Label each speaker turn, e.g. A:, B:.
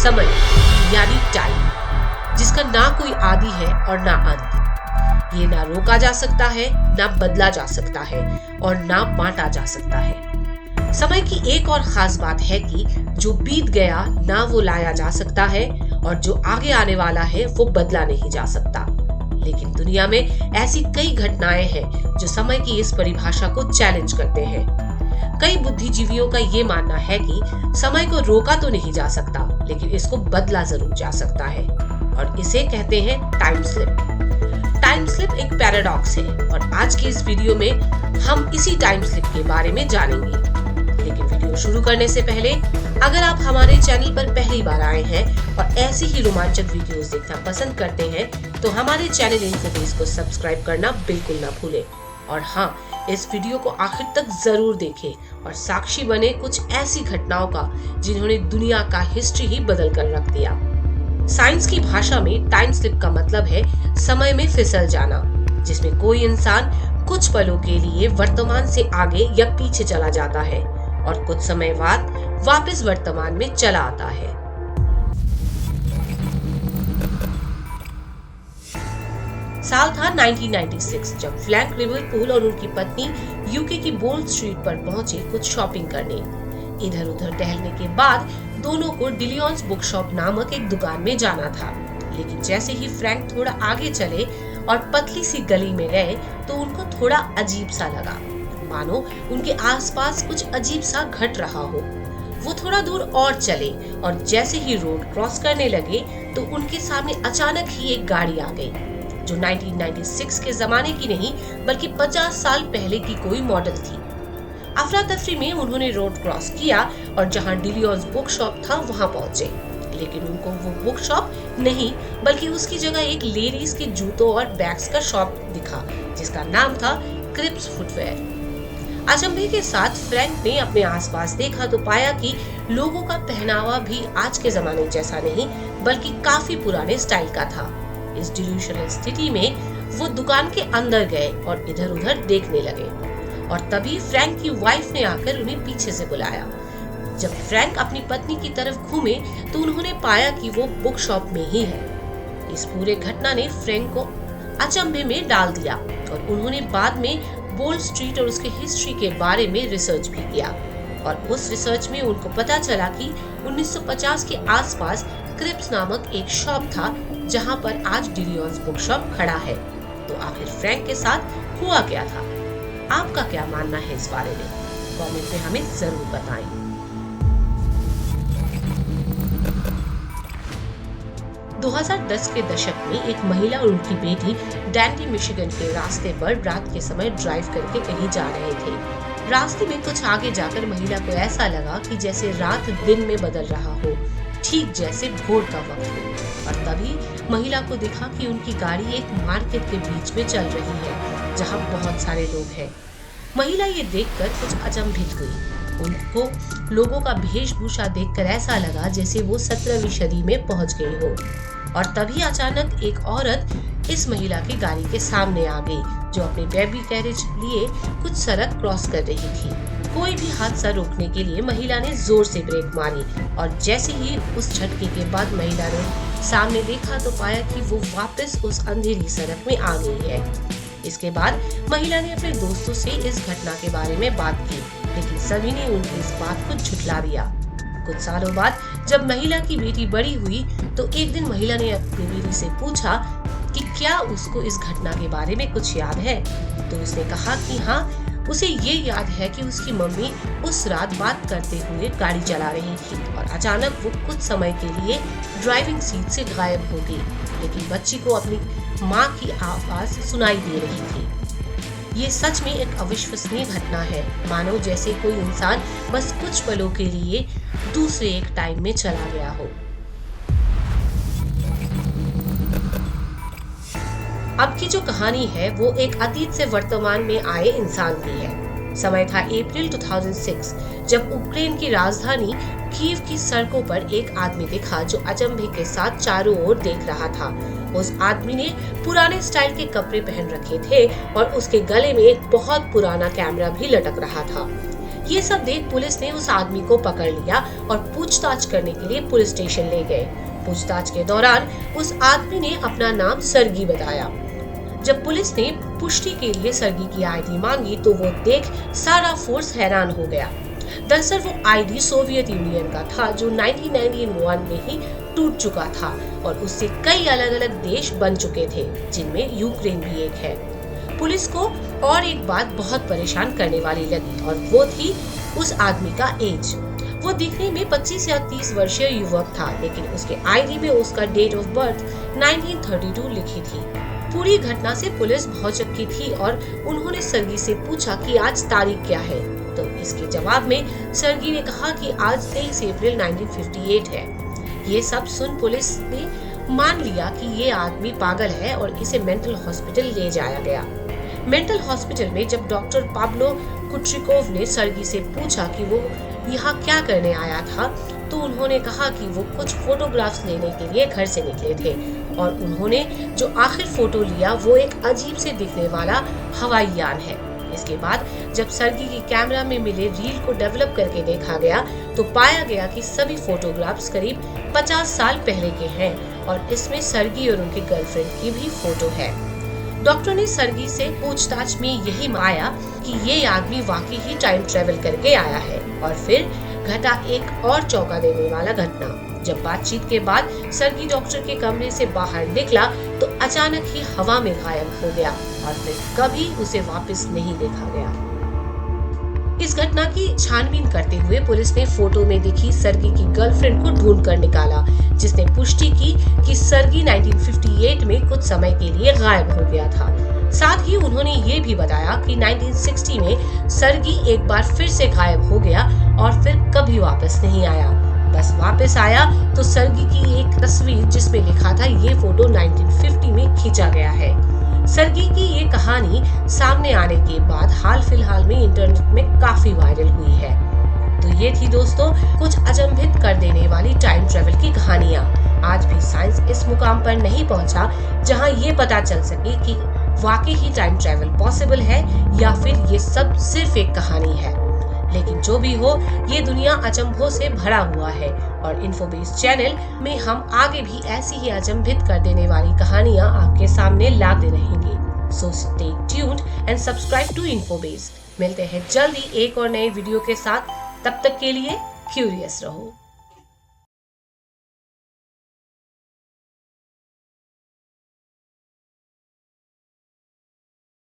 A: समय यानी टाइम, जिसका ना कोई आदि है और ना अंत। ये ना रोका जा सकता है, ना बदला जा सकता है और ना बांटा जा सकता है। समय की एक और खास बात है कि जो बीत गया ना वो लाया जा सकता है और जो आगे आने वाला है वो बदला नहीं जा सकता। लेकिन दुनिया में ऐसी कई घटनाएं हैं जो समय की इस परिभाषा को चैलेंज करते हैं। कई बुद्धिजीवियों का ये मानना है कि समय को रोका तो नहीं जा सकता, लेकिन इसको बदला जरूर जा सकता है और इसे कहते हैं टाइम स्लिप। टाइम स्लिप एक पैराडॉक्स है और आज की इस वीडियो में हम इसी टाइम स्लिप के बारे में जानेंगे। लेकिन वीडियो शुरू करने से पहले अगर आप हमारे चैनल पर पहली बार आए हैं और ऐसी ही रोमांचक वीडियोस देखना पसंद करते हैं तो हमारे चैनल इन्फोबेस को सब्सक्राइब करना बिल्कुल ना भूलें। और हाँ, इस वीडियो को आखिर तक जरूर देखें और साक्षी बने कुछ ऐसी घटनाओं का जिन्होंने दुनिया का हिस्ट्री ही बदल कर रख दिया। साइंस की भाषा में टाइम स्लिप का मतलब है समय में फिसल जाना, जिसमें कोई इंसान कुछ पलों के लिए वर्तमान से आगे या पीछे चला जाता है और कुछ समय बाद वापस वर्तमान में चला आता है। साल था 1996 जब फ्रैंक लिवरपूल और उनकी पत्नी यूके की बोल्ड स्ट्रीट पर पहुंचे कुछ शॉपिंग करने। इधर उधर टहलने के बाद दोनों को डिलियंस बुक शॉप नामक एक दुकान में जाना था। लेकिन जैसे ही फ्रैंक थोड़ा आगे चले और पतली सी गली में गए तो उनको थोड़ा अजीब सा लगा, मानो उनके आसपास कुछ अजीब सा घट रहा हो। वो थोड़ा दूर और चले और जैसे ही रोड क्रॉस करने लगे तो उनके सामने अचानक ही एक गाड़ी आ गई, जो 1996 के जमाने की नहीं बल्कि 50 साल पहले की कोई मॉडल थी। अफरा तफरी में उन्होंने रोड क्रॉस किया और जहां डिलियंस बुक शॉप था वहां पहुंचे। लेकिन उनको वो बुक शॉप नहीं बल्कि उसकी जगह एक लेडीज के जूतों और बैग्स का शॉप दिखा, जिसका नाम था क्रिप्स फुटवेयर। अचंभे के साथ फ्रैंक ने अपने आसपास देखा तो पाया कि लोगों का पहनावा भी आज के जमाने जैसा नहीं बल्कि काफी पुराने स्टाइल का था। इस डिल्यूशनल स्थिति में वो दुकान के अंदर गए और इधर उधर देखने लगे और तभी फ्रैंक की वाइफ ने आकर उन्हें पीछे से बुलाया। जब फ्रैंक अपनी पत्नी की तरफ घूमे तो उन्होंने पाया कि वो बुक शॉप में ही है। इस पूरे घटना ने फ्रैंक को अचंभे में डाल दिया और उन्होंने बाद में बोल्ड स्ट्रीट और उसके हिस्ट्री के बारे में रिसर्च भी किया और उस रिसर्च में उनको पता चला कि 1950 के आसपास क्रिप्स नामक एक शॉप था जहां पर आज डिलियंस बुक शॉप खड़ा है। तो आखिर फ्रैंक के साथ हुआ क्या था? आपका क्या मानना है इस बारे में? कमेंट में हमें जरूर बताएं। दो 2010 के दशक में एक महिला और उनकी बेटी डैंडी मिशिगन के रास्ते पर रात के समय ड्राइव करके कहीं जा रहे थे। रास्ते में कुछ आगे जाकर महिला को ऐसा लगा कि जैसे रात दिन में बदल रहा हो, ठीक जैसे भोर का वक्त हो। और तभी महिला को दिखा कि उनकी गाड़ी एक मार्केट के बीच में चल रही है जहां बहुत सारे लोग हैं। महिला ये देखकर कुछ अचंभित हुई। उनको लोगों का वेशभूषा देखकर ऐसा लगा जैसे वो 17वीं सदी में पहुंच गई हो। और तभी अचानक एक औरत इस महिला की गाड़ी के सामने आ गई, जो अपने बेबी कैरेज लिए कुछ सड़क क्रॉस कर रही थी। कोई भी हादसा रोकने के लिए महिला ने जोर से ब्रेक मारी और जैसे ही उस झटके के बाद महिला ने सामने देखा तो पाया कि वो वापस उस अंधेरी सड़क में आ गई है। इसके बाद महिला ने अपने दोस्तों से इस घटना के बारे में बात की, लेकिन सभी ने उनकी इस बात को झुठला दिया। कुछ सालों बाद जब महिला की बेटी बड़ी हुई तो एक दिन महिला ने अपनी बेटी से पूछा कि क्या उसको इस घटना के बारे में कुछ याद है। तो उसने कहा कि हाँ, उसे ये याद है कि उसकी मम्मी उस रात बात करते हुए गाड़ी चला रही थी और अचानक वो कुछ समय के लिए ड्राइविंग सीट से गायब हो गई, लेकिन बच्ची को अपनी माँ की आवाज सुनाई दे रही थी। ये सच में एक अविश्वसनीय घटना है, मानो जैसे कोई इंसान बस कुछ पलों के लिए दूसरे एक टाइम में चला गया हो। अब की जो कहानी है वो एक अतीत से वर्तमान में आए इंसान की है। समय था अप्रैल 2006 जब यूक्रेन की राजधानी कीव की सड़कों पर एक आदमी दिखा जो अचंभे के साथ चारों ओर देख रहा था। उस आदमी ने पुराने स्टाइल के कपड़े पहन रखे थे और उसके गले में एक बहुत पुराना कैमरा भी लटक रहा था। ये सब देख पुलिस ने उस आदमी को पकड़ लिया और पूछताछ करने के लिए पुलिस स्टेशन ले गए। पूछताछ के दौरान उस आदमी ने अपना नाम सरगी बताया। जब पुलिस ने पुष्टि के लिए सरगी की आईडी मांगी तो वो देख सारा फोर्स हैरान हो गया। दरअसल वो आईडी सोवियत यूनियन का था जो 1991 में ही टूट चुका था और उससे कई अलग अलग देश बन चुके थे, जिनमें यूक्रेन भी एक है। पुलिस को और एक बात बहुत परेशान करने वाली लगी और वो थी उस आदमी का एज। वो दिखने में 25 या 30 वर्षीय युवक था, लेकिन उसके आईडी में उसका डेट ऑफ बर्थ 1932 लिखी थी। पूरी घटना से पुलिस बहुत चौंकी थी और उन्होंने सरगी से पूछा कि आज तारीख क्या है। तो इसके जवाब में सरगी ने कहा कि आज 23 अप्रैल 1958 है। ये सब सुन पुलिस ने मान लिया कि ये आदमी पागल है और इसे मेंटल हॉस्पिटल ले जाया गया। मेंटल हॉस्पिटल में जब डॉक्टर पाब्लो कुट्रिकोव ने सरगी से पूछा कि वो यहाँ क्या करने आया था, तो उन्होंने कहा कि वो कुछ फोटोग्राफ्स लेने के लिए घर से निकले थे और उन्होंने जो आखिर फोटो लिया वो एक अजीब से दिखने वाला हवाई यान है। इसके बाद जब सरगी की कैमरा में मिले रील को डेवलप करके देखा गया तो पाया गया कि सभी फोटोग्राफ्स करीब 50 साल पहले के हैं और इसमें सरगी और उनकी गर्लफ्रेंड की भी फोटो है। डॉक्टर ने सरगी से पूछताछ में यही आया कि ये आदमी वाकई ही टाइम ट्रेवल करके आया है। और फिर घटा एक और चौंका देने वाला घटना। जब बातचीत के बाद सरगी डॉक्टर के कमरे से बाहर निकला तो अचानक ही हवा में गायब हो गया और फिर कभी उसे वापस नहीं देखा गया। इस घटना की छानबीन करते हुए पुलिस ने फोटो में दिखी सरगी की गर्लफ्रेंड को ढूंढ कर निकाला, जिसने पुष्टि की कि सरगी 1958 में कुछ समय के लिए गायब हो गया था। साथ ही उन्होंने ये भी बताया कि 1960 में सरगी एक बार फिर से गायब हो गया और फिर कभी वापस नहीं आया। बस वापस आया तो सरगी की एक तस्वीर जिसमें लिखा था ये फोटो 1950 में खींचा गया है। सरगी की ये कहानी सामने आने के बाद हाल फिलहाल में इंटरनेट में काफी वायरल हुई है। तो ये थी दोस्तों कुछ अचंभित कर देने वाली टाइम ट्रेवल की कहानियाँ। आज भी साइंस इस मुकाम पर नहीं पहुंचा जहां ये पता चल सके कि वाकई ही टाइम ट्रेवल पॉसिबल है या फिर ये सब सिर्फ एक कहानी है। लेकिन जो भी हो, ये दुनिया अचंभों से भरा हुआ है और इन्फोबेस चैनल में हम आगे भी ऐसी ही अचंभित कर देने वाली कहानियां आपके सामने लाते रहेंगे। So stay tuned and subscribe to Infobase. मिलते हैं जल्दी एक और नए वीडियो के साथ। तब तक के लिए क्यूरियस रहो।